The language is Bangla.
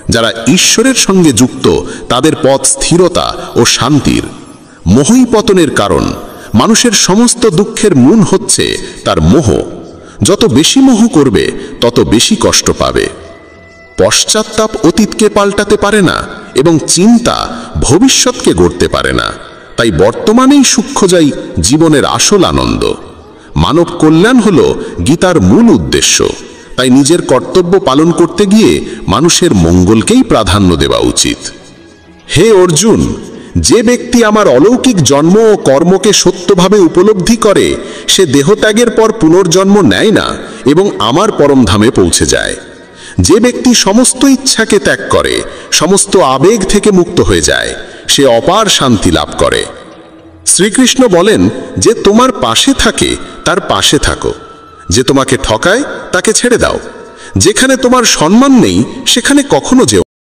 যারা ঈশ্বরের সঙ্গে যুক্ত তাদের পথ স্থিরতা ও শান্তির। মোহই পতনের কারণ। মানুষের সমস্ত দুঃখের মূল হচ্ছে তার মোহ। যত বেশি মোহ করবে তত বেশি কষ্ট পাবে। পশ্চাত্তাপ অতীতকে পাল্টাতে পারে না এবং চিন্তা ভবিষ্যৎকে গড়তে পারে না। তাই বর্তমানেই সূক্ষ্মজাই জীবনের আসল আনন্দ। মানব কল্যাণ হল গীতার মূল উদ্দেশ্য। তাই নিজের কর্তব্য পালন করতে গিয়ে মানুষের মঙ্গলকেই প্রাধান্য দেওয়া উচিত। হে অর্জুন, যে ব্যক্তি আমার অলৌকিক জন্ম ও কর্মকে সত্যভাবে উপলব্ধি করে সে দেহত্যাগের পর পুনর্জন্ম নেয় না এবং আমার পরমধামে পৌঁছে যায়। যে ব্যক্তি সমস্ত ইচ্ছাকে ত্যাগ করে, সমস্ত আবেগ থেকে মুক্ত হয়ে যায়, সে অপার শান্তি লাভ করে। শ্রীকৃষ্ণ বলেন, যে তোমার পাশে থাকে তার পাশে থাকো, যে তোমাকে ঠকায় তাকে ছেড়ে দাও, যেখানে তোমার সম্মান নেই সেখানে কখনো যেও